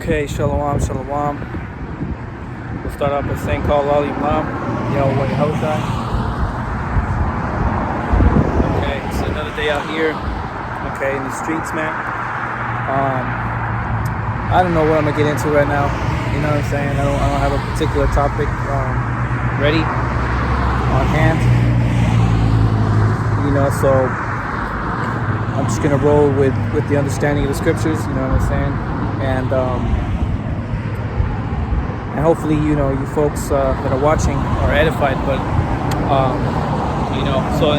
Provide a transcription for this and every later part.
Okay, shalom, shalom. We'll start off by saying call all Imam, Yahweh Yahushai. Okay, it's another day out here, okay, in the streets, man. I don't know what I'm gonna get into right now. You know what I'm saying? I don't have a particular topic ready on hand. You know, so I'm just gonna roll with the understanding of the scriptures. You know what I'm saying? And hopefully, you know, you folks that are watching are edified. But you know, so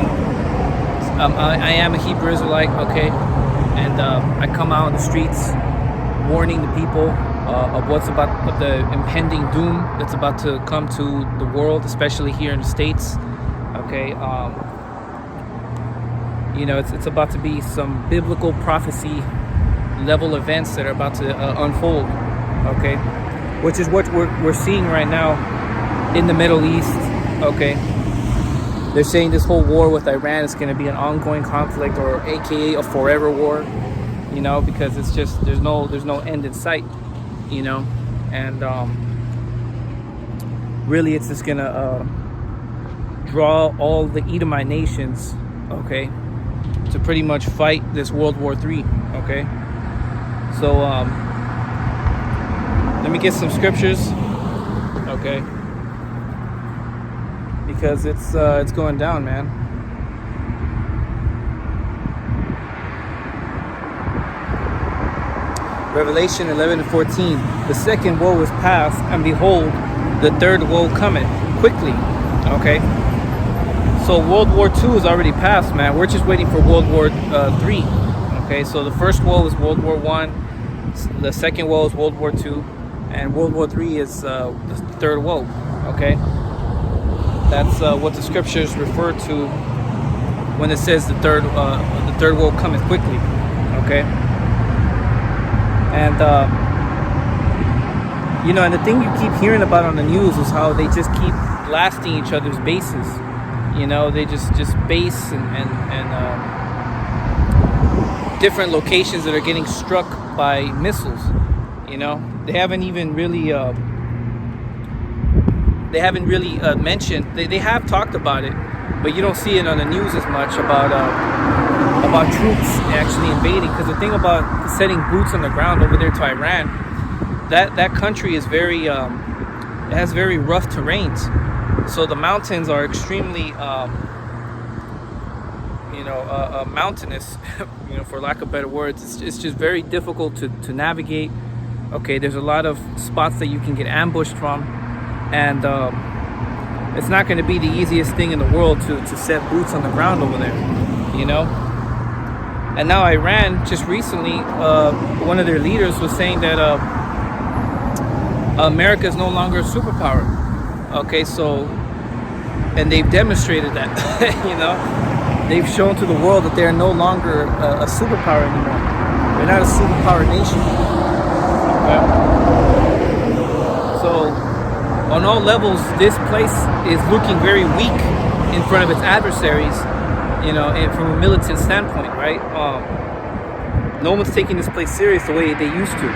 I am a Hebrew Israelite, okay, and I come out in the streets warning the people of of the impending doom that's about to come to the world, especially here in the States. Okay, you know, it's about to be some biblical prophecy level events that are about to unfold, okay, which is what we're seeing right now in the Middle East. Okay, they're saying this whole war with Iran is going to be an ongoing conflict, or aka a forever war, you know, because it's just there's no end in sight, you know. And really it's just gonna draw all the Edomite nations, okay, to pretty much fight this World War III. Okay, so let me get some scriptures, okay, because it's going down, man. Revelation 11:14. The second woe is past, and behold, the third woe cometh quickly. Okay, so World War II is already past, man. We're just waiting for World War III. Okay, so the first woe is World War I, the second woe is World War II, and World War III is the third woe. Okay, that's what the scriptures refer to when it says the third woe cometh quickly. Okay, and you know, and the thing you keep hearing about on the news is how they just keep blasting each other's bases. You know, they just base and different locations that are getting struck by missiles. You know, they haven't even really mentioned. They have talked about it, but you don't see it on the news as much about troops actually invading. Because the thing about setting boots on the ground over there to Iran, that country is very it has very rough terrains. So the mountains are extremely mountainous, you know, for lack of better words. It's just very difficult to navigate. Okay, there's a lot of spots that you can get ambushed from, and it's not going to be the easiest thing in the world to set boots on the ground over there, you know. And now Iran, just recently, one of their leaders was saying that America is no longer a superpower. Okay, so, and they've demonstrated that, you know. They've shown to the world that they're no longer a superpower anymore. They're not a superpower nation. Okay? So, on all levels, this place is looking very weak in front of its adversaries, you know, and from a militant standpoint, right? No one's taking this place serious the way they used to.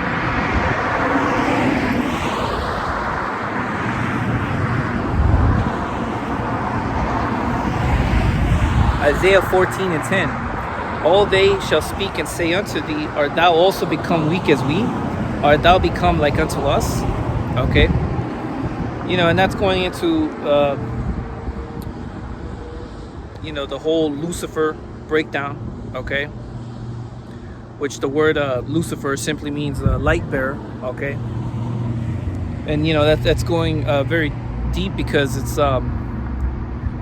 Isaiah 14:10. All they shall speak and say unto thee, art thou also become weak as we? Art thou become like unto us? Okay. You know, and that's going into, you know, the whole Lucifer breakdown, okay? Which the word Lucifer simply means light bearer, okay? And, you know, that's going very deep, because it's,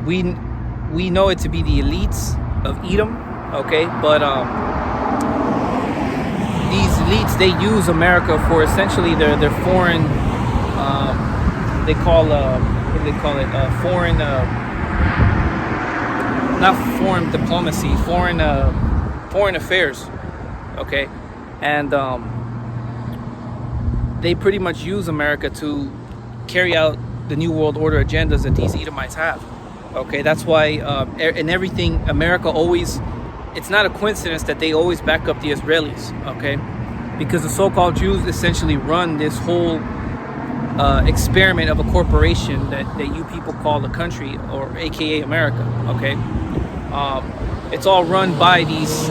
we know it to be the elites of Edom, okay? But these elites, they use America for essentially their foreign, they call what do they call it? Foreign, not foreign diplomacy, foreign affairs, okay? And they pretty much use America to carry out the New World Order agendas that these Edomites have. Okay, that's why in everything, America always, it's not a coincidence that they always back up the Israelis, okay? because the so-called Jews essentially run this whole experiment of a corporation that you people call the country, or AKA America. Okay, it's all run by these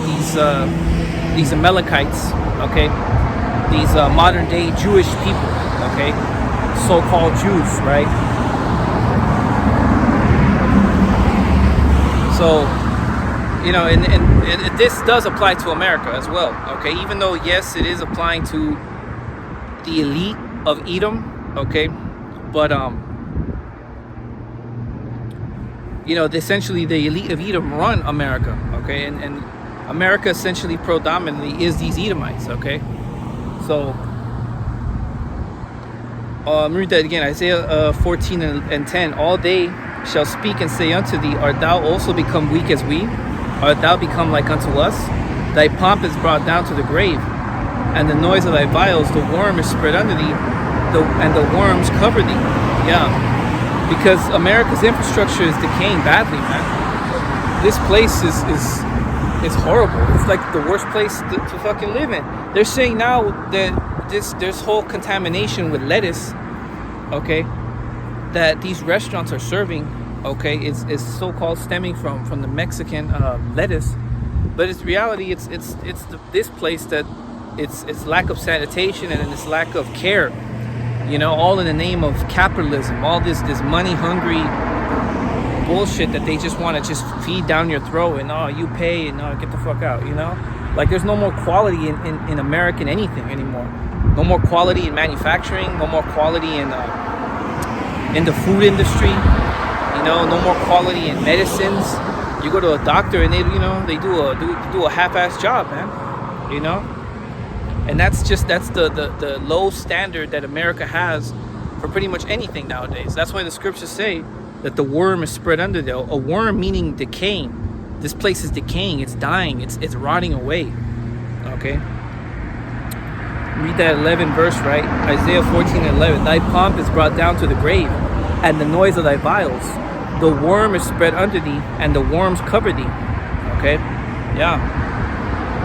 Amalekites. Okay, these modern day Jewish people. Okay, so-called Jews, right? So, you know, and this does apply to America as well. Okay, even though yes, it is applying to the elite of Edom. Okay, but you know, essentially the elite of Edom run America. Okay, and America essentially predominantly is these Edomites. Okay, so read that again. Isaiah 14 and 10. All they shall speak and say unto thee, art thou also become weak as we? Art thou become like unto us? Thy pomp is brought down to the grave, and the noise of thy vials, the worm is spread under thee, and the worms cover thee. Yeah, because America's infrastructure is decaying badly, man. This place is horrible. It's like the worst place to fucking live in. They're saying now that this whole contamination with lettuce, okay, that these restaurants are serving, okay, is so-called stemming from the Mexican lettuce, but it's reality. It's this place that it's lack of sanitation and it's lack of care. You know, all in the name of capitalism, all this money hungry bullshit that they just want to just feed down your throat, and you pay and get the fuck out. You know, like there's no more quality in American anything anymore. No more quality in manufacturing. No more quality in the food industry. You know, no more quality in medicines. You go to a doctor and they do a half-ass job, man. You know, and that's the low standard that America has for pretty much anything nowadays. That's why the scriptures say that the worm is spread under there. A worm meaning decaying. This place is decaying. It's dying. It's rotting away. Okay. Read that 11 verse, right? Isaiah 14 and 11. Thy pomp is brought down to the grave, and the noise of thy vials. The worm is spread under thee, and the worms cover thee. Okay? Yeah.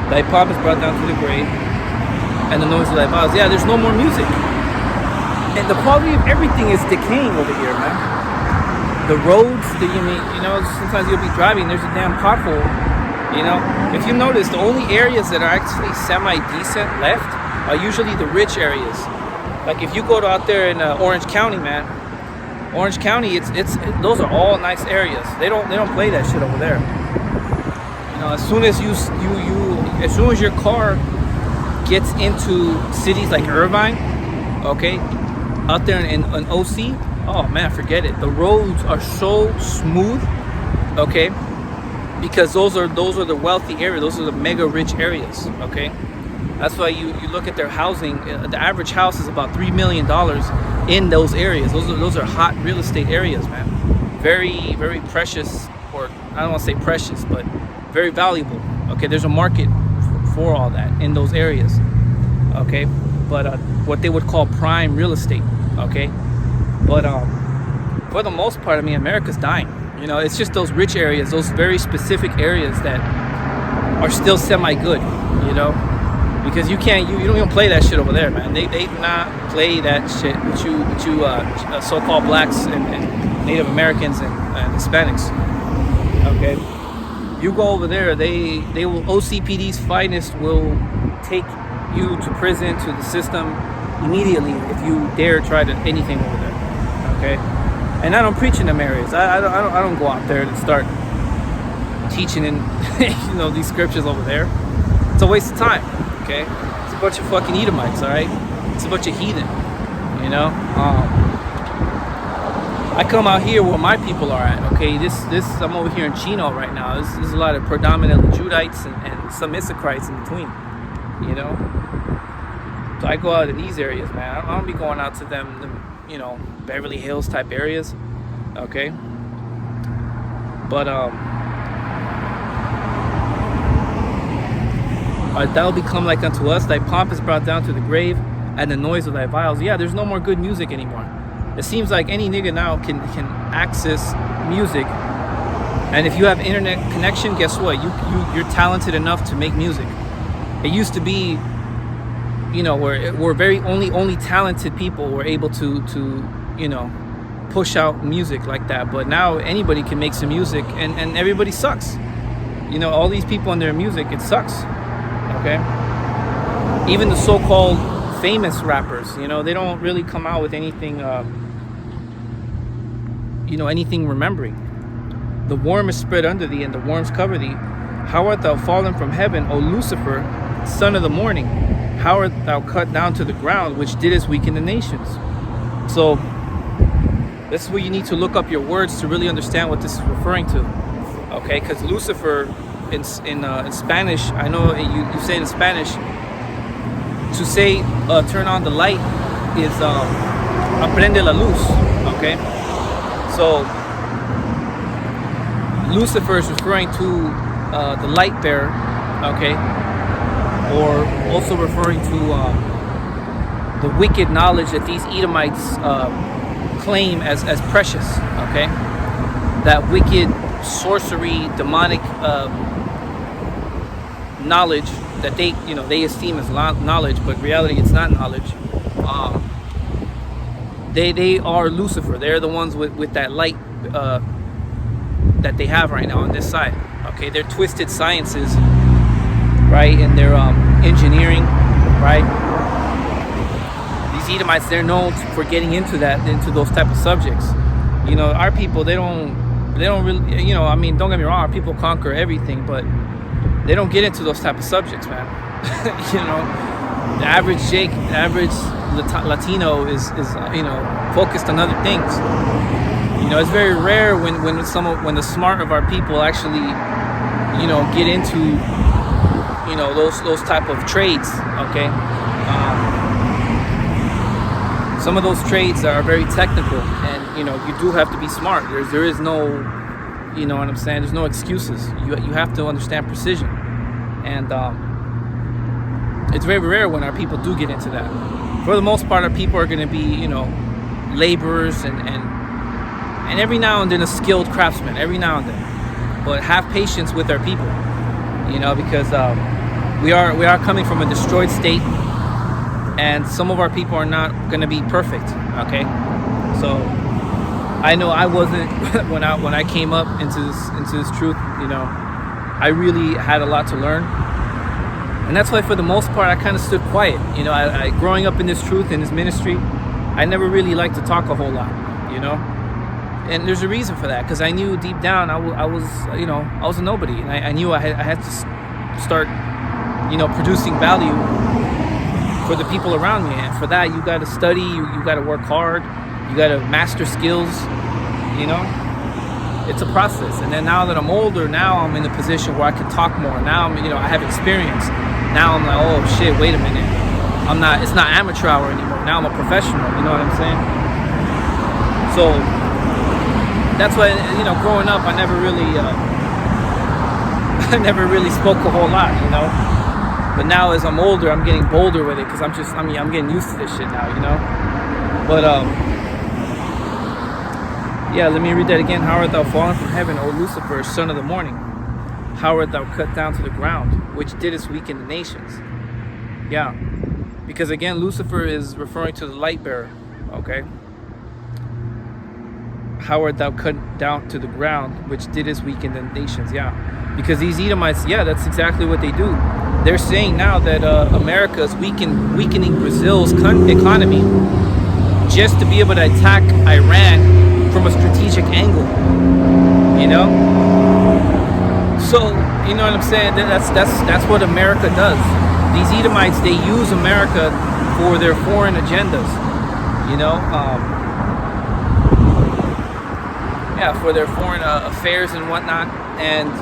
Thy pomp is brought down to the grave, and the noise of thy vials. Yeah, there's no more music. And the quality of everything is decaying over here, man. The roads, sometimes you'll be driving, there's a damn pothole. You know? If you notice, the only areas that are actually semi-decent left are usually the rich areas. Like if you go out there in Orange County, man, Orange County, those are all nice areas. They don't play that shit over there. You know, as soon as your car gets into cities like Irvine, okay, out there in OC, oh man, forget it. The roads are so smooth, okay, because those are the wealthy areas. Those are the mega rich areas, okay. That's why you look at their housing. The average house is about $3 million in those areas. Those are hot real estate areas, man. Very, very precious, or I don't want to say precious, but very valuable. Okay, there's a market for all that in those areas. Okay, but what they would call prime real estate. Okay, but for the most part, I mean, America's dying. You know, it's just those rich areas, those very specific areas that are still semi-good. You know. Because you don't even play that shit over there, man. They do not play that shit with you so-called blacks and Native Americans and Hispanics. Okay, you go over there, they will, OCPD's finest will take you to prison, to the system immediately if you dare try to anything over there. Okay, and I don't preach in them areas. I don't go out there and start teaching in these scriptures over there. It's a waste of time. Okay, it's a bunch of fucking Edomites, all right? It's a bunch of heathen, you know. I come out here where my people are at. Okay, I'm over here in Chino right now. There's a lot of predominantly Judites and some Issacharites in between, you know. So I go out in these areas, man. I don't be going out to them, Beverly Hills type areas, okay. But art thou become like unto us? Thy pomp is brought down to the grave, and the noise of thy vials. Yeah, there's no more good music anymore. It seems like any nigga now can access music, and if you have internet connection, guess what? You're talented enough to make music. It used to be you know, we're very only talented people were able to you know, push out music like that. But now anybody can make some music, and everybody sucks. You know, all these people and their music, it sucks. Okay, even the so-called famous rappers, you know, they don't really come out with anything, you know, anything remembering. The worm is spread under thee, and the worms cover thee. How art thou fallen from heaven, O Lucifer, son of the morning? How art thou cut down to the ground, which didst weaken the nations? So this is where you need to look up your words to really understand what this is referring to. Okay, because Lucifer in Spanish, I know you say in Spanish, to say turn on the light is aprende la luz. Okay, so Lucifer is referring to the light bearer. Okay, or also referring to the wicked knowledge that these Edomites claim as precious. Okay, that wicked sorcery, demonic knowledge that they, you know, they esteem as knowledge, but reality it's not knowledge. They are Lucifer. They're the ones with that light that they have right now on this side. Okay, they're twisted sciences, right, and their engineering, right. These Edomites, they're known for getting into those type of subjects. You know, our people, they don't really, you know, I mean, don't get me wrong, our people conquer everything, but they don't get into those type of subjects, man. You know, the average Jake, the average Latino is you know, focused on other things. You know, it's very rare when the smart of our people actually, you know, get into, you know, those type of trades. Okay, some of those trades are very technical, and you know, you do have to be smart. There is no, you know what I'm saying, there's no excuses. You have to understand precision, and it's very rare when our people do get into that. For the most part, our people are going to be, you know, laborers and every now and then a skilled craftsman, every now and then. But have patience with our people, you know, because we are coming from a destroyed state, and some of our people are not going to be perfect. Okay, so I know I wasn't when I came up into this truth. You know, I really had a lot to learn, and that's why for the most part I kind of stood quiet. You know, I growing up in this truth, in this ministry, I never really liked to talk a whole lot. You know, and there's a reason for that, because I knew deep down I was you know, I was a nobody, and I knew I had to start, you know, producing value for the people around me, and for that you got to study, you got to work hard, you got to master skills. You know, it's a process. And then now that I'm older, now I'm in a position where I can talk more. Now I'm, you know, I have experience. Now I'm like, oh shit, wait a minute, it's not amateur hour anymore. Now I'm a professional. You know what I'm saying? So that's why, you know, growing up, I never really spoke a whole lot, you know. But now as I'm older, I'm getting bolder with it, because I'm getting used to this shit now, you know. But yeah, let me read that again. How art thou fallen from heaven, O Lucifer, son of the morning? How art thou cut down to the ground, which didst weaken the nations? Yeah, because again, Lucifer is referring to the light bearer. Okay. How art thou cut down to the ground, which didst weaken the nations? Yeah, because these Edomites, yeah, that's exactly what they do. They're saying now that America is weakening Brazil's economy just to be able to attack Iran from a strategic angle. You know, so you know what I'm saying. That's what America does. These Edomites, they use America for their foreign agendas. You know. Yeah, for their foreign affairs and whatnot, and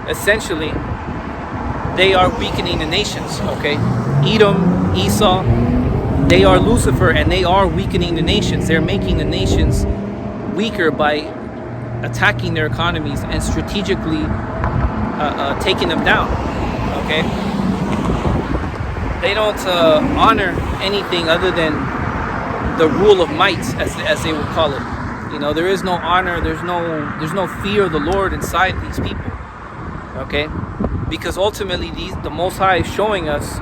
essentially they are weakening the nations. Okay, Edom, Esau, they are Lucifer, and they are weakening the nations. They're making the nations weaker by attacking their economies and strategically taking them down. Okay, they don't honor anything other than the rule of might, as they would call it. You know, there is no honor, there's no fear of the Lord inside these people. Okay, because ultimately the Most High is showing us,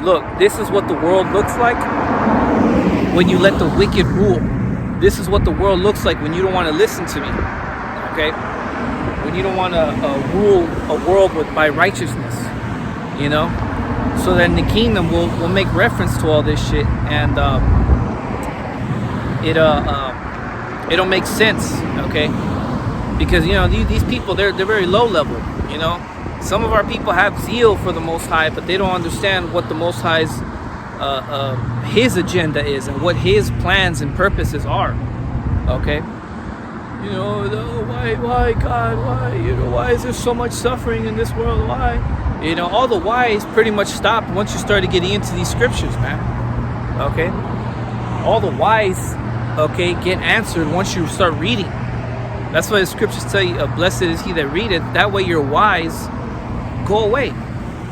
look, this is what the world looks like when you let the wicked rule. This is what the world looks like when you don't want to listen to me. Okay? When you don't want to rule a world by righteousness. You know? So then the kingdom will make reference to all this shit, and it'll make sense. Okay? Because, you know, these people, they're very low level. You know? Some of our people have zeal for the Most High, but they don't understand what the Most High's his agenda is and what his plans and purposes are. Okay, you know, why God, why, you know, why is there so much suffering in this world? Why, you know, all the whys pretty much stopped once you started getting into these scriptures, man. Okay, all the whys, okay, get answered once you start reading. That's why the scriptures tell you, blessed is he that readeth. That way your whys go away.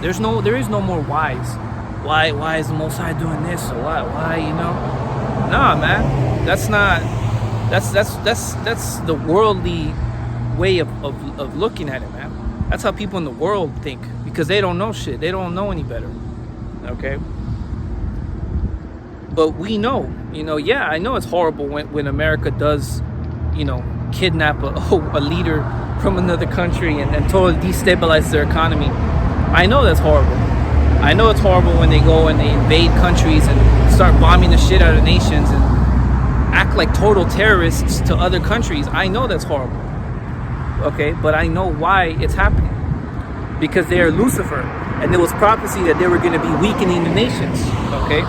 There is no more whys. Why is the Most High doing this? Or why, you know? Nah, man. That's the worldly way of looking at it, man. That's how people in the world think, because they don't know shit. They don't know any better. Okay? But we know, you know, yeah, I know it's horrible when America does, you know, kidnap a leader from another country and totally destabilize their economy. I know that's horrible. I know it's horrible when they go and they invade countries and start bombing the shit out of nations and act like total terrorists to other countries. I know that's horrible. Okay, but I know why it's happening. Because they are Lucifer, and there was prophecy that they were going to be weakening the nations. Okay?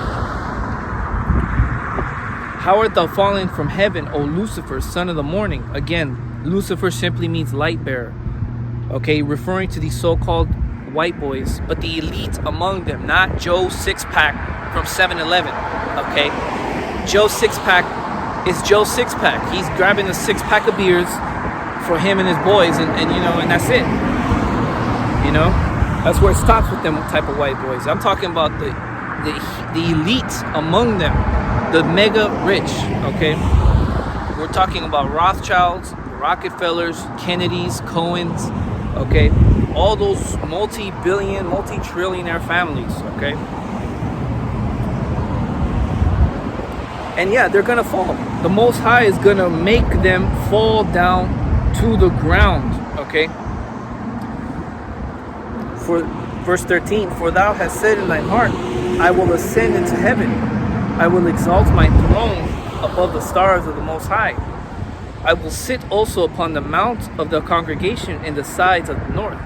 How art thou fallen from heaven, O Lucifer, son of the morning? Again, Lucifer simply means light bearer. Okay, referring to these so-called white boys, but the elite among them, not Joe Six-Pack from 7-Eleven. Okay, Joe Six-Pack is Joe Six-Pack. He's grabbing a 6-pack of beers for him and his boys, and you know, and that's it. You know, that's where it stops with them type of white boys. I'm talking about the elite among them, the mega rich. Okay, we're talking about Rothschilds, Rockefellers, Kennedys, Cohens. Okay, all those multi-billion, multi-trillionaire families. Okay, and yeah, they're gonna fall. The Most High is gonna make them fall down to the ground. Okay, for verse 13, for thou hast said in thine heart, I will ascend into heaven, I will exalt my throne above the stars of the Most High. I will sit also upon the mount of the congregation in the sides of the north.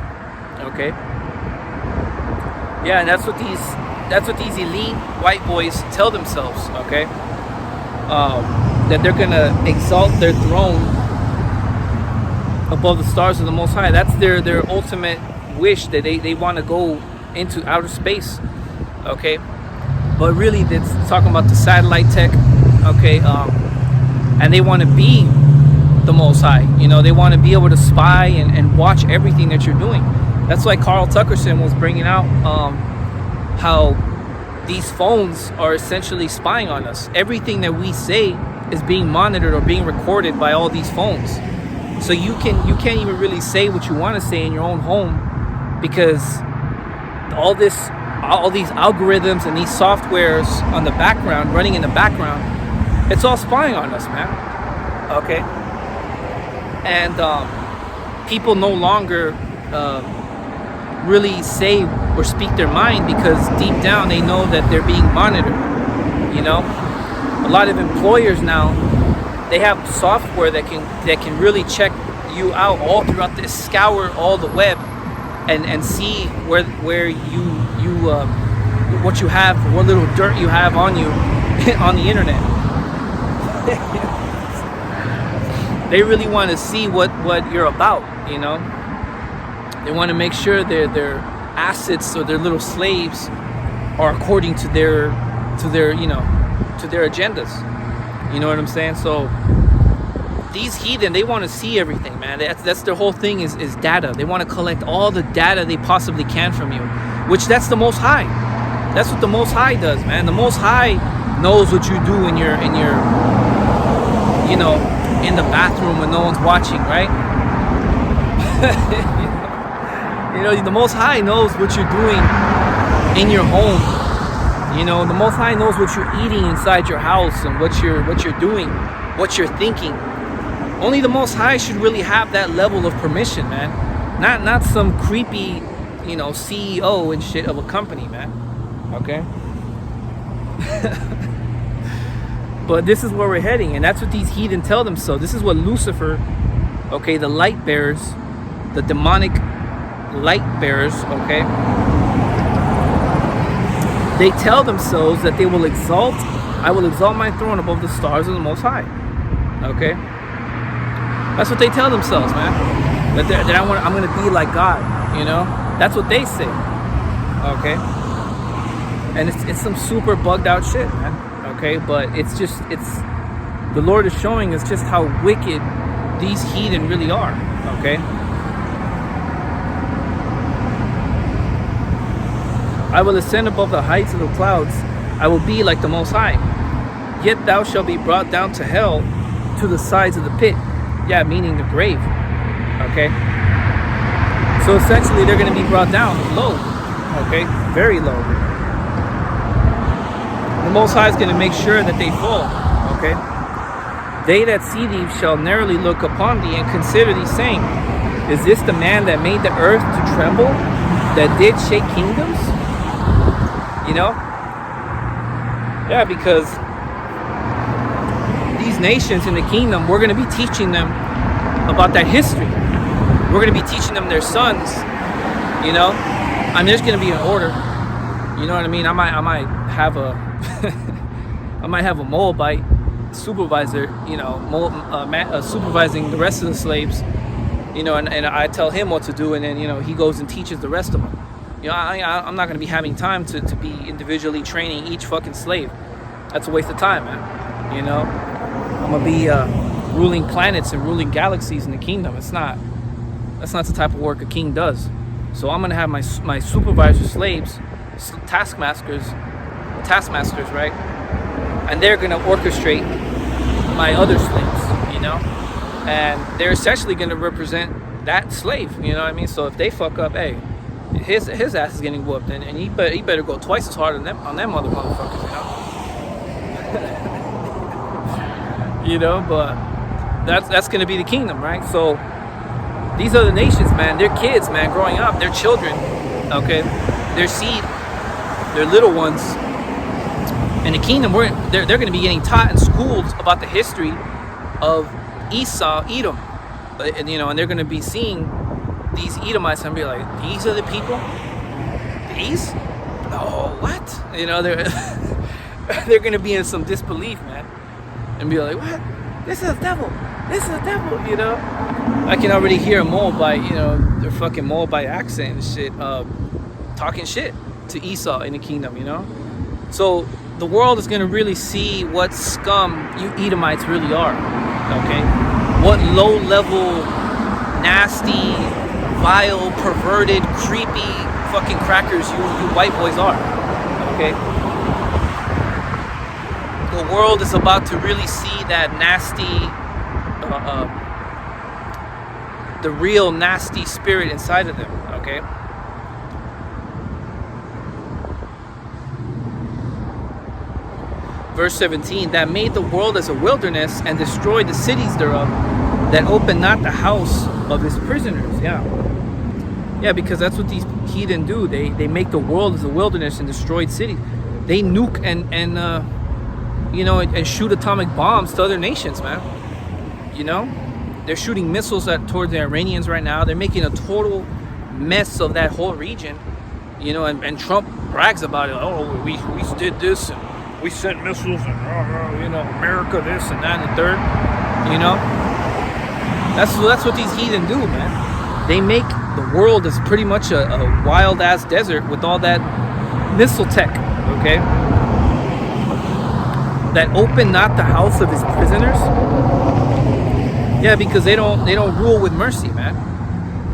Okay. Yeah, and that's what these elite white boys tell themselves. Okay. That they're gonna exalt their throne above the stars of the Most High. That's their ultimate wish, that they want to go into outer space. Okay. But really, it's talking about the satellite tech. Okay. And they want to be the Most High. You know, they want to be able to spy and watch everything that you're doing. That's why Carl Tuckerson was bringing out how these phones are essentially spying on us. Everything that we say is being monitored or being recorded by all these phones. So you can't even really say what you want to say in your own home, because all these algorithms and these softwares on the background, running in the background, it's all spying on us, man. Okay. And people no longer really say or speak their mind, because deep down they know that they're being monitored. You know, a lot of employers now, they have software that can really check you out all throughout this, scour all the web and see where you what you have, what little dirt you have on you on the internet. They really want to see what you're about, you know. They want to make sure their assets or their little slaves are according to their you know, to their agendas. You know what I'm saying? So these heathen, they want to see everything, man. That's their whole thing is data. They want to collect all the data they possibly can from you, which that's the Most High. That's what the Most High does, man. The Most High knows what you do in your you know, in the bathroom when no one's watching, right? You know, the Most High knows what you're doing in your home. You know, the Most High knows what you're eating inside your house and what you're doing, what you're thinking. Only the Most High should really have that level of permission, man. Not some creepy, you know, CEO and shit of a company, man. Okay? But this is where we're heading, and that's what these heathen tell themselves. This is what Lucifer, okay, the light bearers, the demonic light bearers, okay, they tell themselves that they will exalt, I will exalt my throne above the stars of the Most High. Okay? That's what they tell themselves, man. That I'm going to be like God, you know? That's what they say. Okay? And it's some super bugged out shit, man. Okay? But it's the Lord is showing us just how wicked these heathen really are. Okay? I will ascend above the heights of the clouds. I will be like the Most High. Yet thou shalt be brought down to hell, to the sides of the pit. Yeah, meaning the grave. Okay? So essentially they're going to be brought down low. Okay? Very low. The Most High is going to make sure that they fall. Okay? They that see thee shall narrowly look upon thee and consider thee, saying, is this the man that made the earth to tremble, that did shake kingdoms? You know? Yeah, because these nations in the kingdom, we're going to be teaching them about that history. We're going to be teaching them their sons. You know? I mean, there's going to be an order. You know what I mean? I might have a I might have a Moabite supervisor, you know, supervising the rest of the slaves, you know, and I tell him what to do, and then, you know, he goes and teaches the rest of them. You know, I'm not going to be having time to be individually training each fucking slave. That's a waste of time, man. You know, I'm going to be ruling planets and ruling galaxies in the kingdom. That's not the type of work a king does. So I'm going to have my supervisor slaves, taskmasters, right? And they're going to orchestrate my other slaves, you know? And they're essentially going to represent that slave, you know what I mean? So if they fuck up, hey, his ass is getting whooped, and he better go twice as hard on them motherfuckers, you know? You know, but that's going to be the kingdom, right? So these other nations, man, their kids, man, growing up, their children, okay, their seed, their little ones, in the kingdom, they're going to be getting taught in schools about the history of Esau, Edom, and, you know, and they're going to be seeing these Edomites and be like, these are the people? These? No, what? You know, they're going to be in some disbelief, man, and be like, what? This is the devil. This is the devil, you know? I can already hear a Moabite, you know, their fucking Moabite accent and shit, talking shit to Esau in the kingdom, you know? So the world is going to really see what scum you Edomites really are, okay? What low-level, nasty, vile, perverted, creepy fucking crackers you white boys are, okay? The world is about to really see that nasty, the real nasty spirit inside of them, okay? Verse 17, that made the world as a wilderness and destroyed the cities thereof, that opened not the house of his prisoners. Yeah, because that's what these heathen do. They make the world as a wilderness and destroyed cities. They nuke and you know, and shoot atomic bombs to other nations, man. You know, they're shooting missiles towards the Iranians right now. They're making a total mess of that whole region. You know, and Trump brags about it. Oh, we did this, and we sent missiles, and you know, America this and that and the third. You know, that's what these heathen do, man. They make the world as pretty much a wild ass desert with all that missile tech. Okay, that open not the house of his prisoners. Yeah, because they don't rule with mercy, man.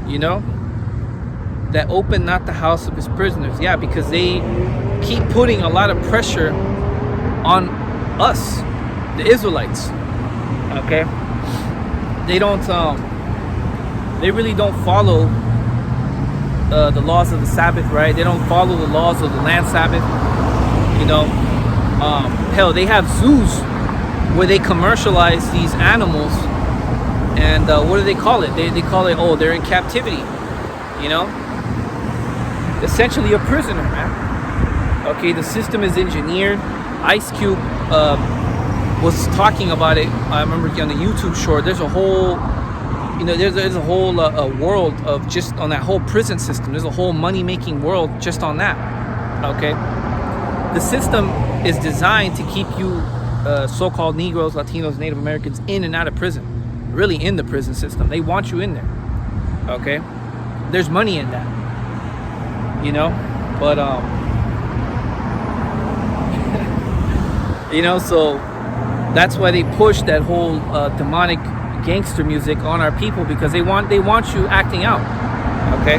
You know, that open not the house of his prisoners. Yeah, because they keep putting a lot of pressure on us, the Israelites. Okay, they don't they really don't follow the laws of the Sabbath, right? They don't follow the laws of the land Sabbath. You know, hell, they have zoos where they commercialize these animals, and what do they call it? They call it, oh, they're in captivity. You know, essentially a prisoner, man. Okay, the system is engineered. Ice Cube was talking about it. I remember on the YouTube short. There's a whole, you know, there's a whole world of just on that whole prison system. There's a whole money-making world just on that. Okay, the system is designed to keep you so-called Negroes, Latinos, Native Americans in and out of prison. Really in the prison system. They want you in there. Okay, there's money in that. You know, but you know, so that's why they push that whole demonic gangster music on our people, because they want you acting out. Okay.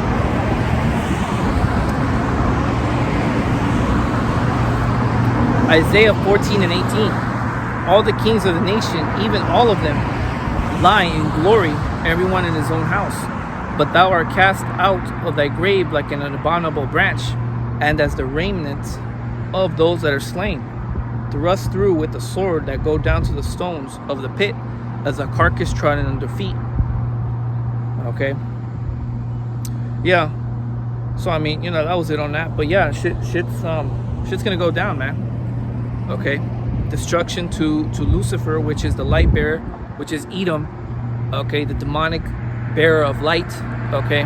Isaiah 14 and 18. All the kings of the nation, even all of them, lie in glory, everyone in his own house. But thou art cast out of thy grave like an abominable branch, and as the remnant of those that are slain, thrust through with the sword that go down to the stones of the pit, as a carcass trodden under feet. Okay. Yeah. So I mean, you know, that was it on that. But yeah, shit's gonna go down, man. Okay. Destruction to Lucifer, which is the light bearer, which is Edom. Okay, the demonic bearer of light. Okay.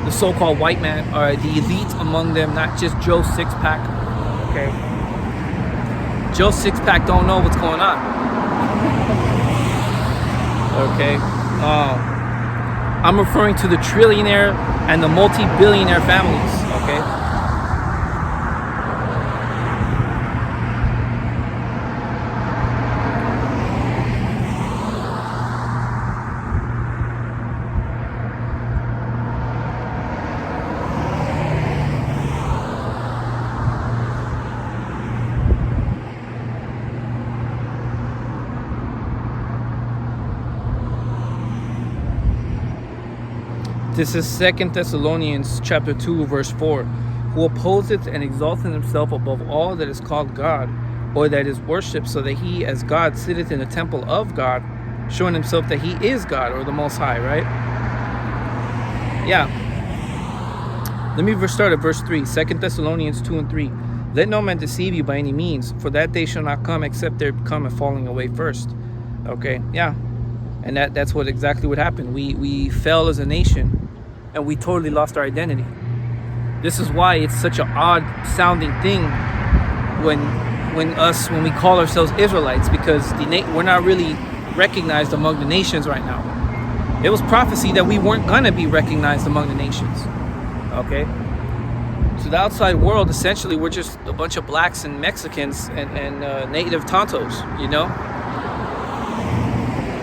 The so-called white man, or the elite among them, not just Joe Sixpack. Okay. Joe Sixpack don't know what's going on. Okay. I'm referring to the trillionaire and the multi-billionaire families. Okay. This is 2 Thessalonians chapter 2, verse 4. Who opposeth and exalteth himself above all that is called God, or that is worshipped, so that he as God sitteth in the temple of God, showing himself that he is God, or the Most High, right? Yeah. Let me start at verse 3. 2 Thessalonians 2 and 3. Let no man deceive you by any means, for that day shall not come except there come a falling away first. Okay, yeah. And that's exactly what happened. We fell as a nation, and we totally lost our identity. This is why it's such an odd sounding thing when we call ourselves Israelites, because we're not really recognized among the nations right now. It was prophecy that we weren't gonna be recognized among the nations. Okay. To the outside world, essentially, we're just a bunch of blacks and Mexicans and native Tontos, you know.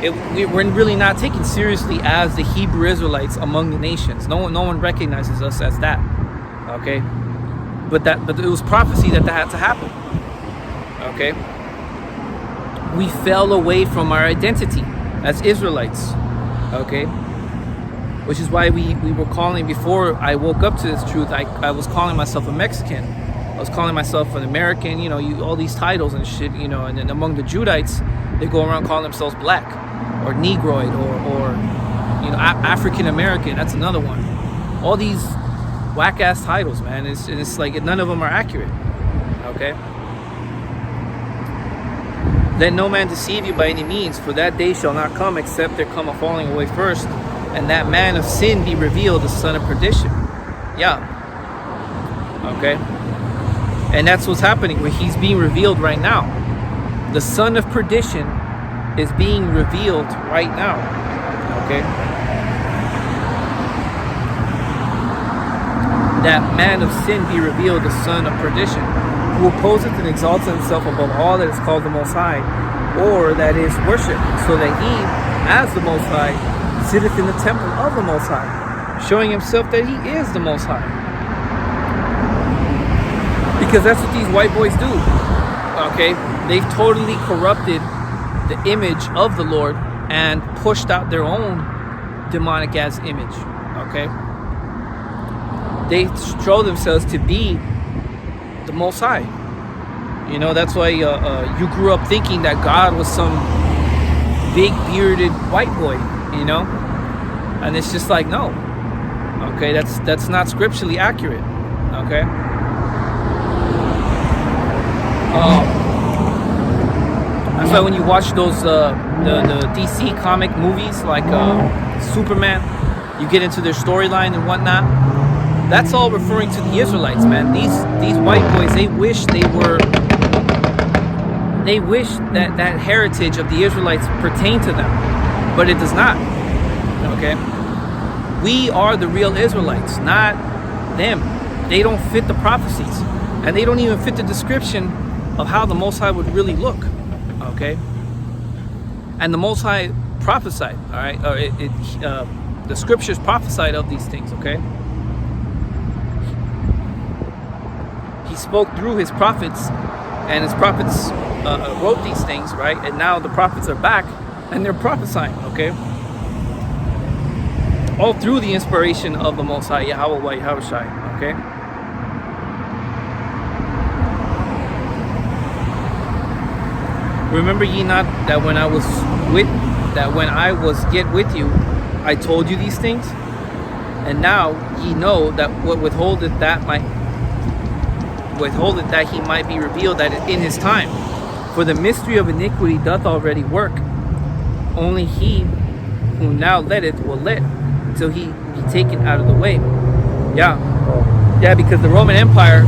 We're really not taken seriously as the Hebrew Israelites among the nations. No one recognizes us as that. Okay, but it was prophecy that had to happen. Okay, we fell away from our identity as Israelites. Okay, which is why we were calling, before I woke up to this truth, I was calling myself a Mexican. I was calling myself an American. You know, all these titles and shit. You know, and then among the Judites, they go around calling themselves black, or Negroid, or you know, African American. That's another one. All these whack ass titles, man. It's like none of them are accurate. Okay. Let no man deceive you by any means, for that day shall not come except there come a falling away first, and that man of sin be revealed, the son of perdition. Yeah. Okay. And that's what's happening, where he's being revealed right now. The son of perdition is being revealed right now. Okay. That man of sin be revealed, the son of perdition, who opposeth and exalts himself above all that is called the Most High, or that is worshipped, so that he, as the Most High, sitteth in the temple of the Most High, showing himself that he is the Most High. Because that's what these white boys do. Okay, they've totally corrupted the image of the Lord and pushed out their own demonic ass image. Okay. they show themselves to be the Most High. You know, that's why you grew up thinking that God was some big bearded white boy, you know, and it's just like, no, okay, that's not scripturally accurate, okay. That's why when you watch those the DC comic movies like Superman, you get into their storyline and whatnot. That's all referring to the Israelites, man. These white boys, they wish that heritage of the Israelites pertained to them, but it does not. Okay, we are the real Israelites, not them. They don't fit the prophecies, and they don't even fit the description of how the Most High would really look. Okay, and the Most High prophesied. All right, the scriptures prophesied of these things. Okay, He spoke through His prophets, and His prophets wrote these things, right? And now the prophets are back, and they're prophesying. Okay, all through the inspiration of the Most High Yahweh Yahushai. Okay. Remember ye not that when I was yet with you, I told you these things? And now ye know that what withholdeth that he might be revealed that in his time. For the mystery of iniquity doth already work. Only he who now letteth will let till he be taken out of the way. Yeah, because the Roman Empire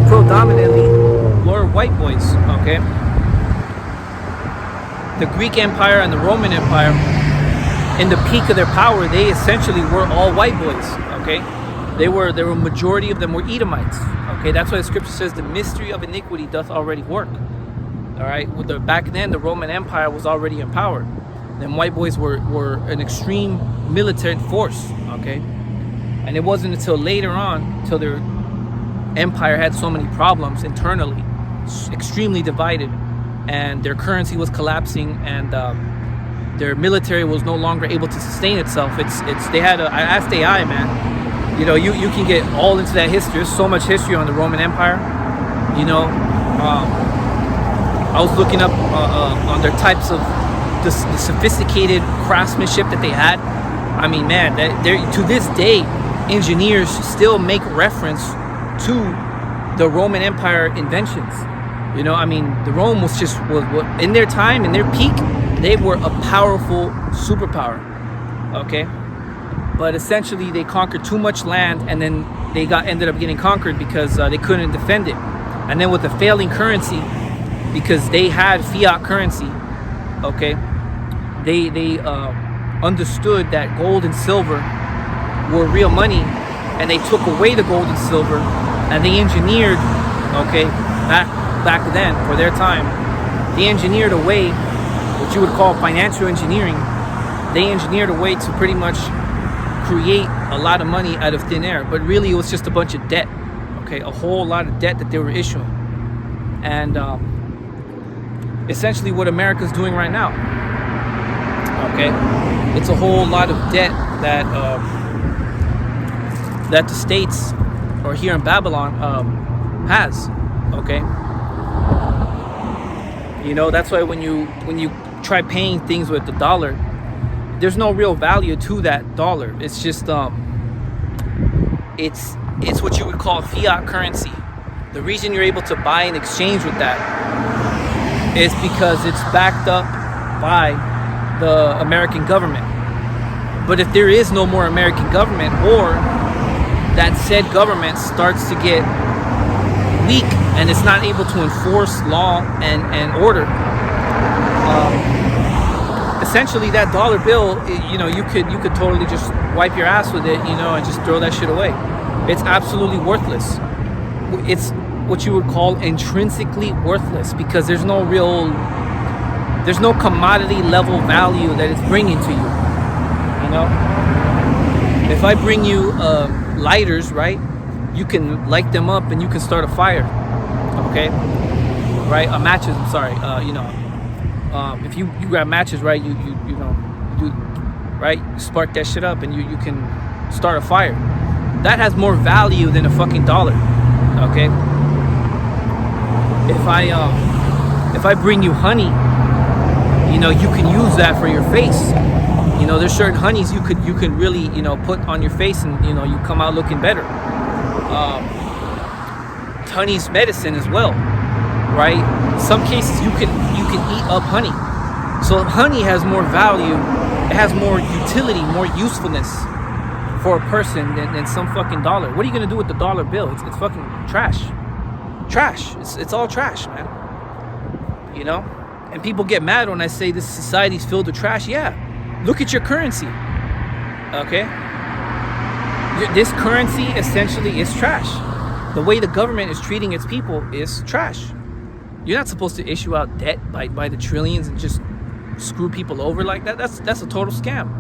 predominantly were white boys, okay? The Greek Empire and the Roman Empire, in the peak of their power, they essentially were all white boys. Okay, there were majority of them were Edomites. Okay, that's why the scripture says the mystery of iniquity doth already work. All right, back then the Roman Empire was already in power. Then white boys were an extreme militant force. Okay, and it wasn't until later on, till their empire had so many problems internally, extremely divided, and their currency was collapsing, and their military was no longer able to sustain itself. I asked AI, man. You know, you can get all into that history. There's so much history on the Roman Empire. You know, I was looking up on their types of the sophisticated craftsmanship that they had. I mean, man, to this day, engineers still make reference to the Roman Empire inventions. You know, I mean, the Rome was in their time, in their peak, they were a powerful superpower. Okay, but essentially they conquered too much land, and then they ended up getting conquered because they couldn't defend it. And then with the failing currency, because they had fiat currency, okay, they understood that gold and silver were real money, and they took away the gold and silver, and they engineered, okay, back then, for their time, they engineered a way, what you would call financial engineering. They engineered a way to pretty much create a lot of money out of thin air, but really it was just a bunch of debt, okay, a whole lot of debt that they were issuing. And essentially what America's doing right now, okay, it's a whole lot of debt that that the states, or here in Babylon, has, okay. You know, that's why when you try paying things with the dollar, there's no real value to that dollar. It's just it's what you would call fiat currency. The reason you're able to buy and exchange with that is because it's backed up by the American government. But if there is no more American government, or that said government starts to get weak and it's not able to enforce law and order, essentially that dollar bill, you know, you could totally just wipe your ass with it, you know, and just throw that shit away. It's absolutely worthless. It's what you would call intrinsically worthless, because there's no commodity level value that it's bringing to you. You know, if I bring you lighters, right, you can light them up and you can start a fire, okay, right? Matches, I'm sorry, you know, if you grab matches, right, you know, right, spark that shit up and you can start a fire. that has more value than a fucking dollar. Okay. If I bring you honey, you can use that for your face. There's certain honeys you could really, put on your face, and you come out looking better. Honey's medicine as well, right? In some cases you can eat up honey. So honey has more value, it has more utility, more usefulness for a person than some fucking dollar. What are you gonna do with the dollar bill? It's fucking trash. It's all trash, man. And people get mad when I say this society's filled with trash. Yeah, look at your currency. Okay, this currency essentially is trash. The way the government is treating its people is trash. You're not supposed to issue out debt by the trillions and just screw people over like that. That's a total scam,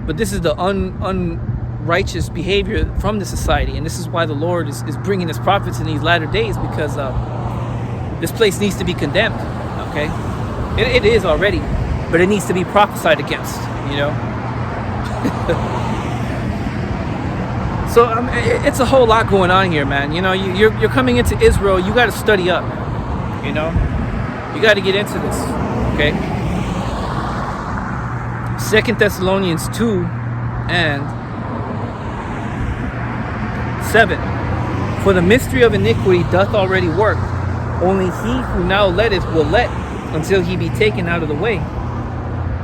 But this is the unrighteous behavior from the society, and this is why the Lord is bringing His prophets in these latter days, because this place needs to be condemned. Okay, it is already, but it needs to be prophesied against. So it's a whole lot going on here, man. You're coming into Israel. You got to study up. You got to get into this. Okay. 2 Thessalonians 2 and 7. For the mystery of iniquity doth already work. Only he who now letteth will let until he be taken out of the way.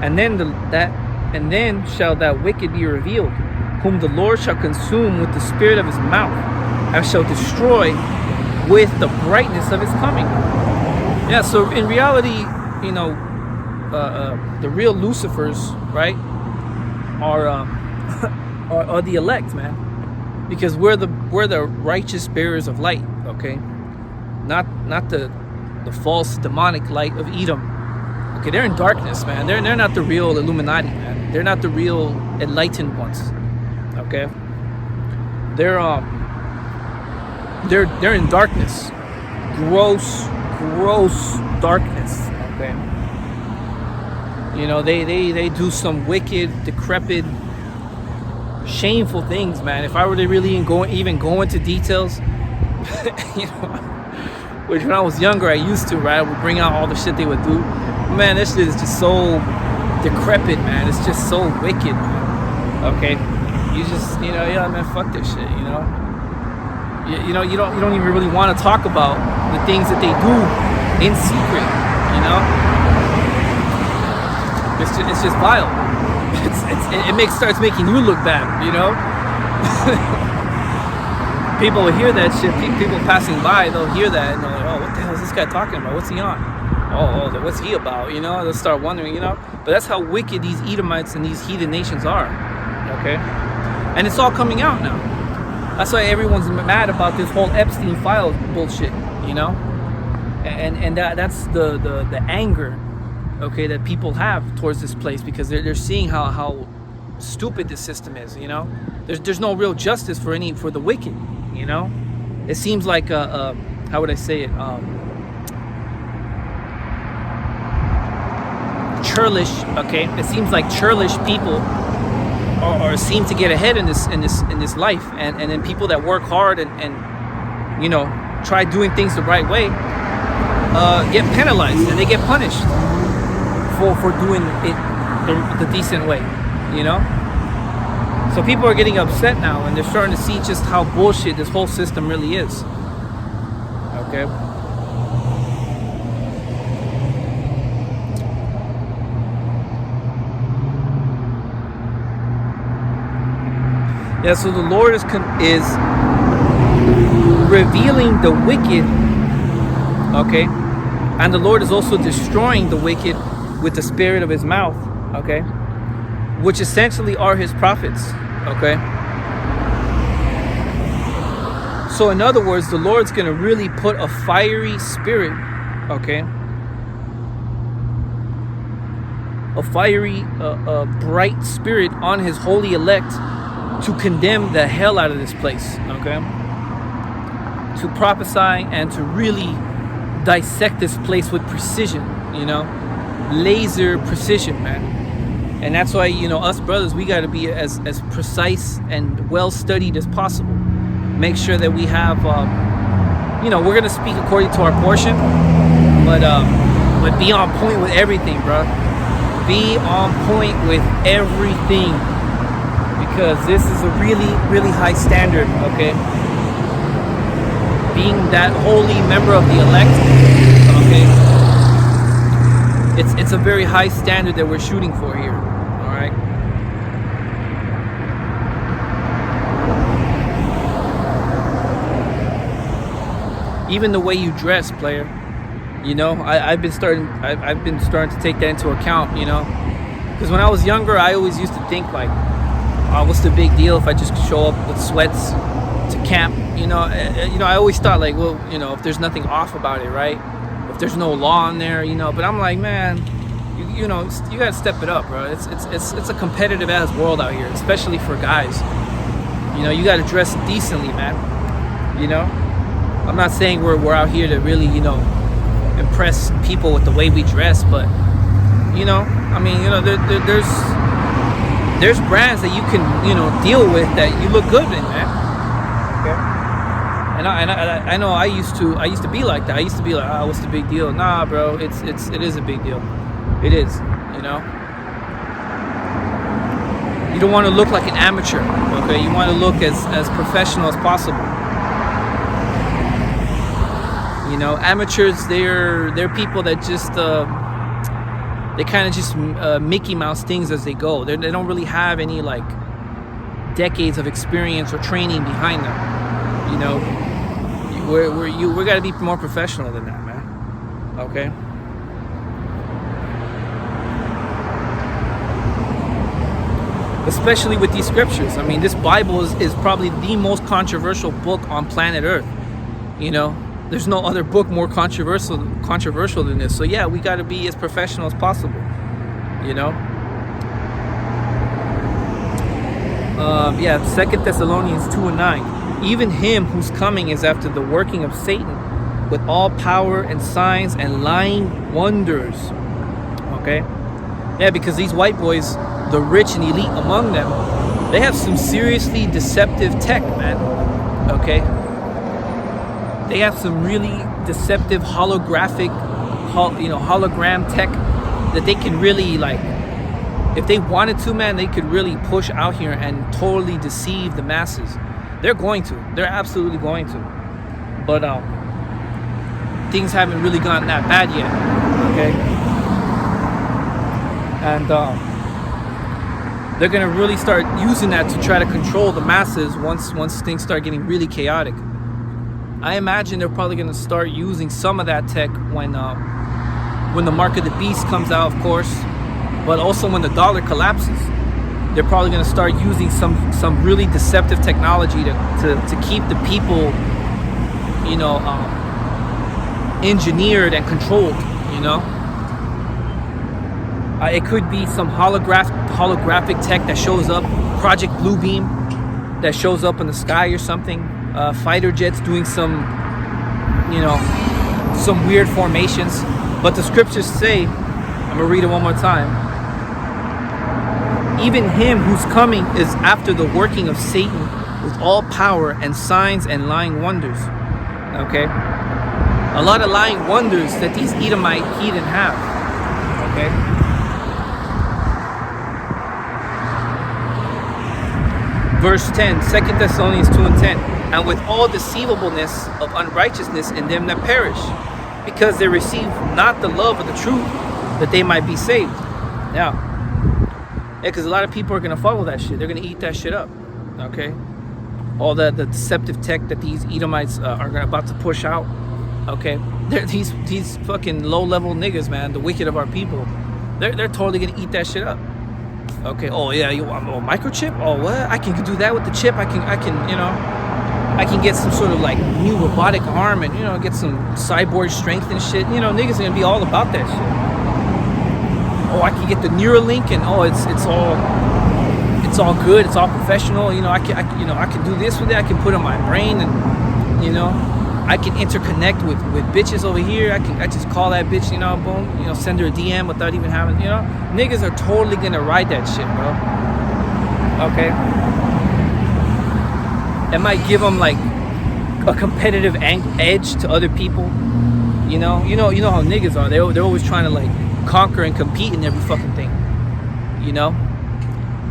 And then shall that wicked be revealed, whom the Lord shall consume with the spirit of his mouth, and shall destroy with the brightness of his coming. Yeah, so in reality, the real Lucifers, right, are the elect, man, because we're the righteous bearers of light. Okay, not the false demonic light of Edom. Okay, they're in darkness, man. They're not the real Illuminati, man. They're not the real enlightened ones. Okay, they're in darkness, gross darkness. Okay, they do some wicked, decrepit, shameful things, man. If I were to really even go into details, which when I was younger I used to, right? I would bring out all the shit they would do. Man, this shit is just so decrepit, man. It's just so wicked, man. Okay. You just, yeah, man, fuck this shit, You don't even really want to talk about the things that they do in secret, It's just vile. It starts making you look bad, People will hear that shit. People passing by, they'll hear that and they're like, oh, what the hell is this guy talking about? What's he on? Oh, what's he about? They'll start wondering, But that's how wicked these Edomites and these heathen nations are, okay? And it's all coming out now. That's why everyone's mad about this whole Epstein file bullshit, And that's the anger, okay, that people have towards this place, because they're seeing how stupid this system is, There's no real justice for the wicked, It seems like how would I say it? Churlish, okay? It seems like churlish people or seem to get ahead in this life, and then people that work hard and try doing things the right way get penalized, and they get punished for doing it the decent way, So people are getting upset now, and they're starting to see just how bullshit this whole system really is. Okay. Yeah, so the Lord is revealing the wicked, okay? And the Lord is also destroying the wicked with the spirit of his mouth, okay? Which essentially are his prophets, okay? So in other words, the Lord's going to really put a fiery spirit, okay? A fiery, bright spirit on his holy elect to condemn the hell out of this place, okay? To prophesy and to really dissect this place with precision, laser precision, man. And that's why, us brothers, we got to be as precise and well studied as possible. Make sure that we have, we're gonna speak according to our portion, but be on point with everything, bro. Be on point with everything, because this is a really, really high standard. Okay, being that holy member of the elect. Okay, it's a very high standard that we're shooting for here. All right. Even the way you dress, player. I've been starting to take that into account. Because when I was younger, I always used to think like, oh, what's the big deal if I just show up with sweats to camp? I always thought like, well, if there's nothing off about it, right? If there's no law in there, But I'm like, man, you gotta step it up, bro. It's a competitive ass world out here, especially for guys. You gotta dress decently, man. I'm not saying we're out here to really, impress people with the way we dress, but there's brands that you can deal with that you look good in, man. Okay. And I know I used to be like that. I used to be like, what's the big deal? Nah, bro, it is a big deal. It is. You don't want to look like an amateur. Okay, you want to look as professional as possible. Amateurs, they're people that just they kind of just Mickey Mouse things as they go. They don't really have any like decades of experience or training behind them. We got to be more professional than that, man. Okay. Especially with these scriptures. I mean, this Bible is probably the most controversial book on planet Earth. There's no other book more controversial than this. So yeah, we got to be as professional as possible. 2 Thessalonians 2:9. Even him whose coming is after the working of Satan, with all power and signs and lying wonders. Okay? Yeah, because these white boys, the rich and elite among them, they have some seriously deceptive tech, man. Okay? They have some really deceptive hologram tech that they can really, like, if they wanted to, man, they could really push out here and totally deceive the masses. They're going to. They're absolutely going to. But things haven't really gotten that bad yet. Okay? And they're going to really start using that to try to control the masses once things start getting really chaotic. I imagine they're probably going to start using some of that tech when the mark of the beast comes out, of course, but also when the dollar collapses. They're probably going to start using some really deceptive technology to keep the people, engineered and controlled. It could be some holographic tech that shows up, Project Bluebeam, that shows up in the sky or something. Fighter jets doing some weird formations. But the scriptures say, I'm going to read it one more time. Even him whose coming is after the working of Satan with all power and signs and lying wonders. Okay? A lot of lying wonders that these Edomite heathen have. Okay? Verse 10, 2 Thessalonians 2:10. And with all deceivableness of unrighteousness in them that perish, because they receive not the love of the truth, that they might be saved. Now, because a lot of people are going to follow that shit. They're going to eat that shit up. Okay? All the deceptive tech that these Edomites are about to push out. Okay? They're these fucking low-level niggas, man, the wicked of our people. They're totally going to eat that shit up. Okay, oh yeah, you want a microchip? Oh, what? I can do that with the chip. I can get some sort of like new robotic arm and get some cyborg strength and shit. Niggas are gonna be all about that shit. Oh, I can get the Neuralink and it's all good. It's all professional. I can do this with it. I can put it on my brain and I can interconnect with bitches over here. I just call that bitch, you know, boom, you know, send her a DM without even having, you know, niggas are totally gonna ride that shit, bro. Okay. It might give them like a competitive edge to other people. You know how niggas are. They're always trying to like conquer and compete in every fucking thing. You know.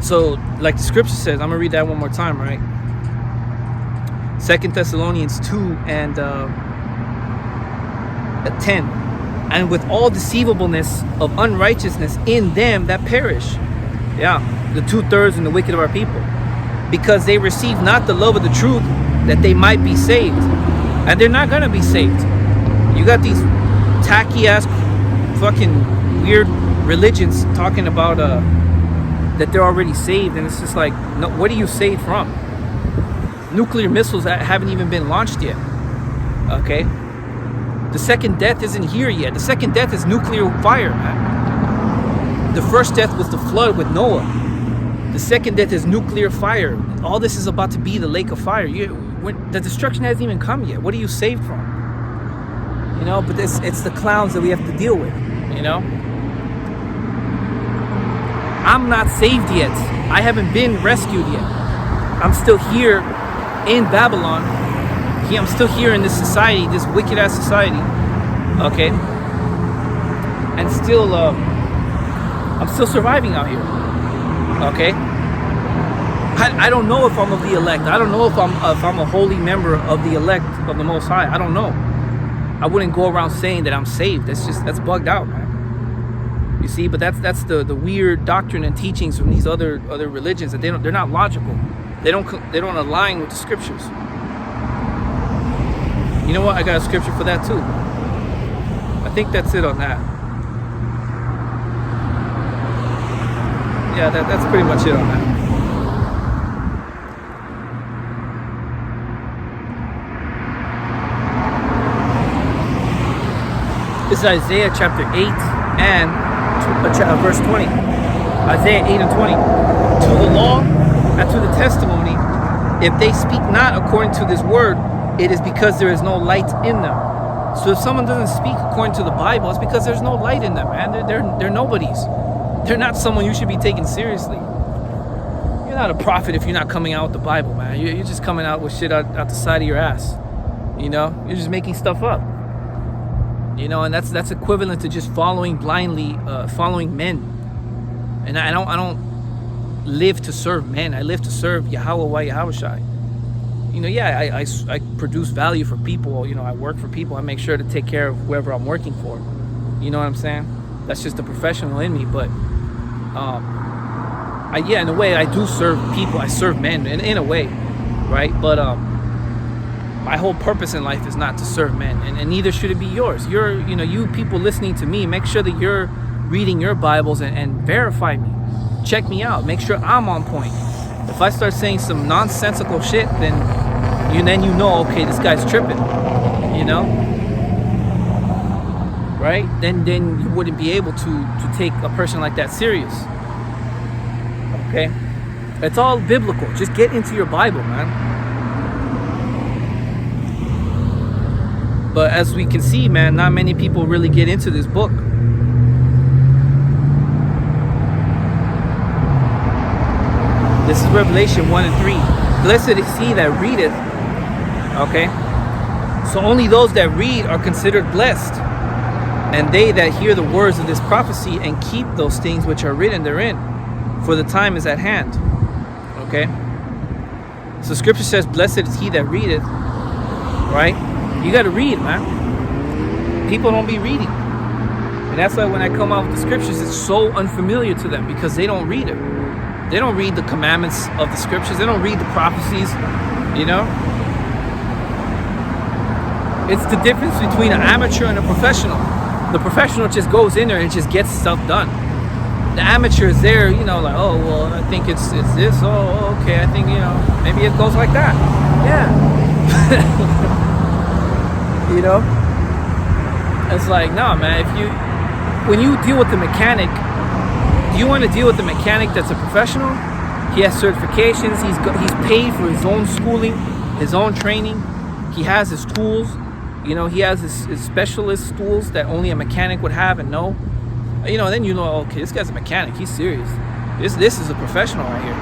So like the scripture says, I'm gonna read that one more time, right? 2 Thessalonians 2 and 10. And with all deceivableness of unrighteousness in them that perish. Yeah, the 2/3 and the wicked of our people. Because they receive not the love of the truth, that they might be saved. And they're not gonna be saved. You got these tacky ass fucking weird religions talking about that they're already saved, and it's just like, no, what are you saved from? Nuclear missiles that haven't even been launched yet. Okay? The second death isn't here yet. The second death is nuclear fire, man. The first death was the flood with Noah. The second death is nuclear fire. All this is about to be the lake of fire. The destruction hasn't even come yet. What are you saved from? You know, but it's the clowns that we have to deal with, you know? I'm not saved yet. I haven't been rescued yet. I'm still here in Babylon. I'm still here in this society, this wicked ass society. Okay? And still, I'm still surviving out here. Okay? I don't know if I'm of the elect. I don't know if I'm a holy member of the elect of the Most High. I don't know. I wouldn't go around saying that I'm saved. That's bugged out, man. You see, but that's the weird doctrine and teachings from these other religions that they're not logical. They don't align with the scriptures. You know what? I got a scripture for that too. I think that's it on that. Yeah, that's pretty much it on that. This is Isaiah chapter 8 and verse 20. Isaiah 8 and 20. To the law and to the testimony, if they speak not according to this word, it is because there is no light in them. So if someone doesn't speak according to the Bible, it's because there's no light in them, man. They're nobodies. They're not someone you should be taking seriously. You're not a prophet if you're not coming out with the Bible, man. You're just coming out with shit out the side of your ass. You know, you're just making stuff up. You know, and that's equivalent to just following blindly, following men. And I don't live to serve men. I live to serve Yahweh Yahushai. You know, yeah, I produce value for people. You know, I work for people. I make sure to take care of whoever I'm working for. You know what I'm saying? That's just the professional in me. But in a way, I do serve people. I serve men in a way, right? But my whole purpose in life is not to serve men, and neither should it be yours. You people listening to me, make sure that you're reading your Bibles and verify me. Check me out. Make sure I'm on point. If I start saying some nonsensical shit, then you know, okay, this guy's tripping. You know, right? Then you wouldn't be able to take a person like that serious. Okay, it's all biblical. Just get into your Bible, man. But as we can see, man, not many people really get into this book. This is Revelation 1 and 3. Blessed is he that readeth. Okay? So only those that read are considered blessed. And they that hear the words of this prophecy and keep those things which are written therein. For the time is at hand. Okay? So scripture says, blessed is he that readeth. Right? You got to read, man. People don't be reading. And that's why when I come out with the scriptures, it's so unfamiliar to them because they don't read it. They don't read the commandments of the scriptures. They don't read the prophecies, you know? It's the difference between an amateur and a professional. The professional just goes in there and just gets stuff done. The amateur is there, you know, like, oh, well, I think it's this. Oh, okay, I think, you know, maybe it goes like that. Yeah. You know, it's like, no, man, when you deal with the mechanic, do you want to deal with the mechanic that's a professional? He has certifications, he's paid for his own schooling, his own training, he has his tools, You know, he has his specialist tools that only a mechanic would have and know. You know, then you know, okay, this guy's a mechanic. He's serious. This is a professional right here.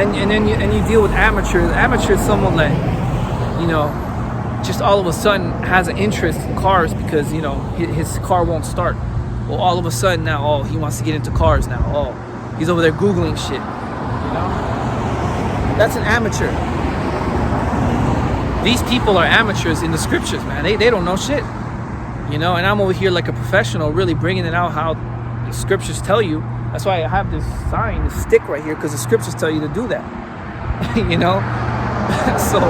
And then you deal with amateurs. Amateur is someone that, you know, just all of a sudden has an interest in cars because, you know, his car won't start. Well, all of a sudden now, oh, he wants to get into cars now. Oh, he's over there Googling shit. You know? That's an amateur. These people are amateurs in the scriptures, man. They don't know shit. You know, and I'm over here like a professional really bringing it out how the scriptures tell you. That's why I have this sign, this stick right here, because the scriptures tell you to do that. You know? So,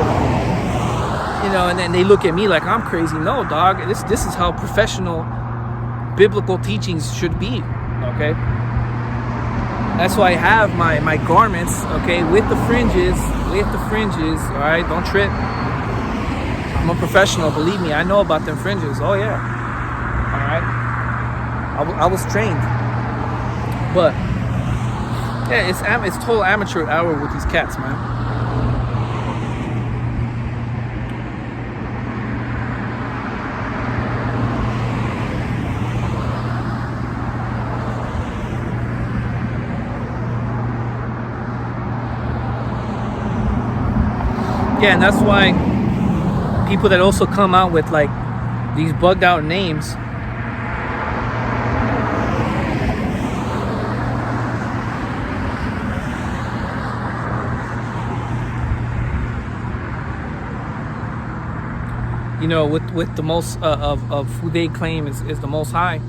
you know, and then they look at me like I'm crazy. No, dog, this is how professional biblical teachings should be, okay? That's why I have my garments, okay, with the fringes, all right? Don't trip. I'm a professional, believe me. I know about them fringes. Oh, yeah. All right? I was trained. But, yeah, it's total amateur hour with these cats, man. Yeah, and that's why people that also come out with like these bugged out names, you know, with the most of who they claim is the Most High,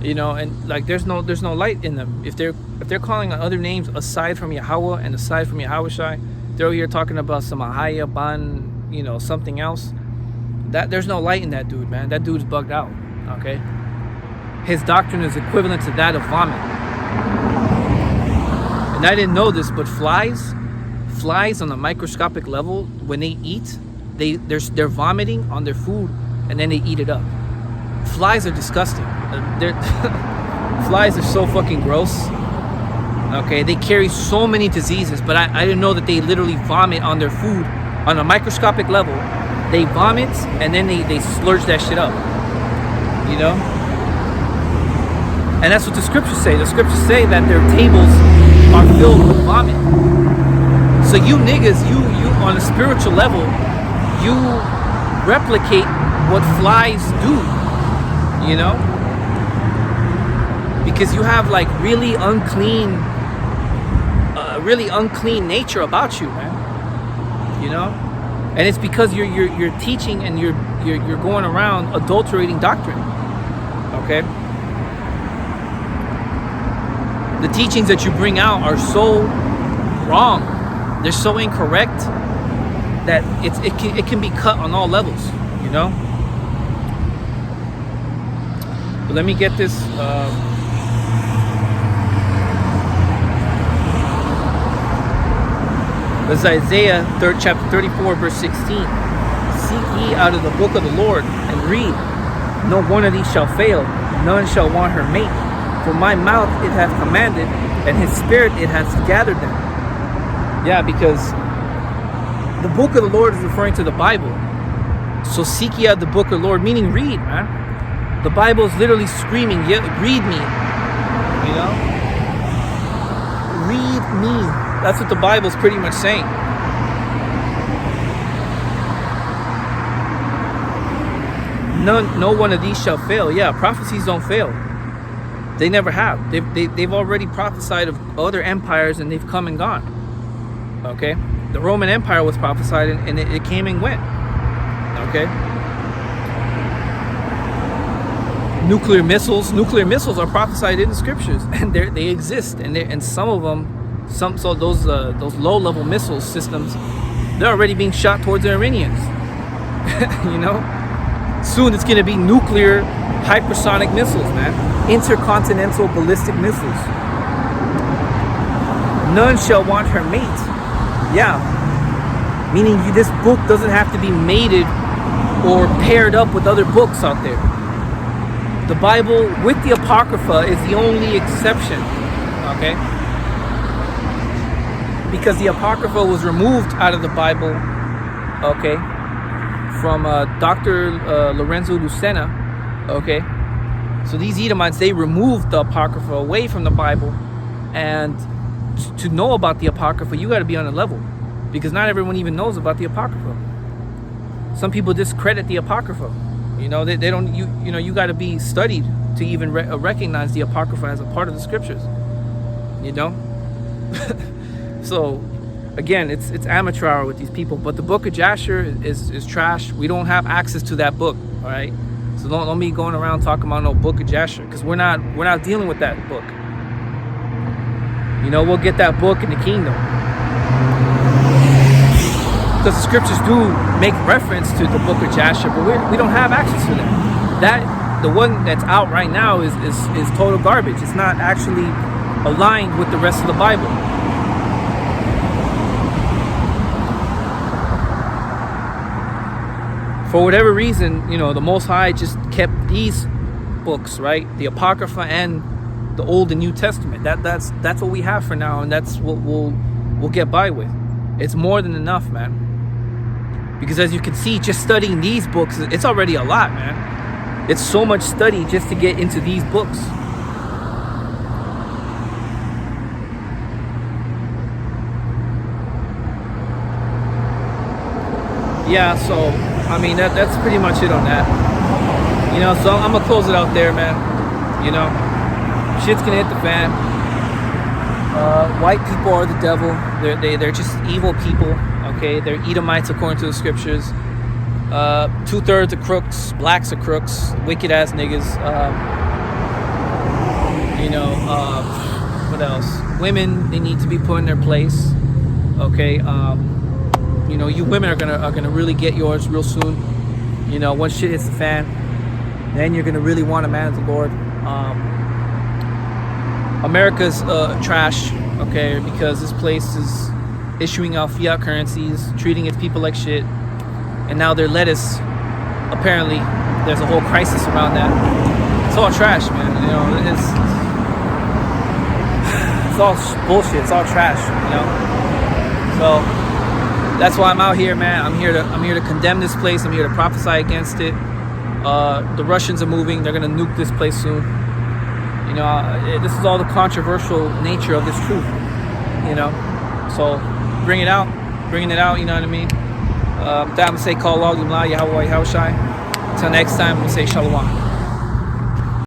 you know, and like there's no light in them. If they're calling on other names aside from Yahweh and aside from Yahushai, they're over here talking about some Ahaya, Ban, you know, something else. That there's no light in that dude, man. That dude's bugged out. Okay, his doctrine is equivalent to that of vomit. And I didn't know this, but flies on a microscopic level, when they eat, they're vomiting on their food and then they eat it up. Flies are disgusting. Flies are so fucking gross. Okay, they carry so many diseases, but I didn't know that they literally vomit on their food on a microscopic level. They vomit and then they slurge that shit up. You know? And that's what the scriptures say. The scriptures say that their tables are filled with vomit. So you niggas, you on a spiritual level, you replicate what flies do. You know? Because you have like really unclean nature about you, man. You know, and it's because you're teaching and you're going around adulterating doctrine. Okay, the teachings that you bring out are so wrong, they're so incorrect that it can be cut on all levels. You know. But let me get this. This is Isaiah chapter 34, verse 16. Seek ye out of the book of the Lord and read. No one of these shall fail, none shall want her mate. For my mouth it hath commanded, and his spirit it hath gathered them. Yeah, because the book of the Lord is referring to the Bible. So seek ye out the book of the Lord, meaning read, man. The Bible is literally screaming, yeah, read me. You know? Read me. That's what the Bible's pretty much saying. No one of these shall fail. Yeah, prophecies don't fail. They never have. They've already prophesied of other empires and they've come and gone. Okay? The Roman Empire was prophesied and it came and went. Okay? Nuclear missiles are prophesied in the scriptures and they exist, and some of them, those low-level missile systems, they're already being shot towards the Iranians. You know, soon it's gonna be nuclear hypersonic missiles, man, intercontinental ballistic missiles. None shall want her mate. Yeah, meaning this book doesn't have to be mated or paired up with other books out there. The Bible with the Apocrypha is the only exception, okay? Because the Apocrypha was removed out of the Bible, okay? from Dr. Lorenzo Lucena. Okay, so these Edomites, they removed the Apocrypha away from the Bible, and to know about the Apocrypha, you got to be on a level, because not everyone even knows about the Apocrypha. Some people discredit the Apocrypha. You know, they don't. You know, you got to be studied to even recognize the Apocrypha as a part of the scriptures. You know, so again, it's amateur hour with these people. But the Book of Jasher is trash. We don't have access to that book. All right, so don't be going around talking about no Book of Jasher, because we're not dealing with that book. You know, we'll get that book in the kingdom, because the scriptures do make reference to the Book of Jasher, but we don't have access to that. The one that's out right now is total garbage. It's not actually aligned with the rest of the Bible. For whatever reason, you know, the Most High just kept these books, right? The Apocrypha and the Old and New Testament. That's what we have for now, and that's what we'll get by with. It's more than enough, man. Because as you can see, just studying these books, it's already a lot, man. It's so much study just to get into these books. Yeah, so I mean that's pretty much it on that. You know, so I'm gonna close it out there, man. You know, shit's gonna hit the fan. White people are the devil. They're just evil people. Okay, they're Edomites according to the scriptures. 2/3 are crooks. Blacks are crooks. Wicked ass niggas. You know, what else? Women, they need to be put in their place. Okay. You know, you women are gonna really get yours real soon. You know, once shit hits the fan, then you're gonna really want a man of the Lord. America's trash, okay, because this place is issuing out fiat currencies, treating its people like shit, and now their lettuce, apparently, there's a whole crisis around that. It's all trash, man. You know, it's all bullshit. It's all trash. You know, so. That's why I'm out here, man. I'm here to condemn this place. I'm here to prophesy against it. The Russians are moving. They're gonna nuke this place soon. You know, this is all the controversial nature of this truth. You know, so bringing it out. You know what I mean? That I'm gonna say, call Yahweh Yahushai. Until next time, I'm gonna say Shalom.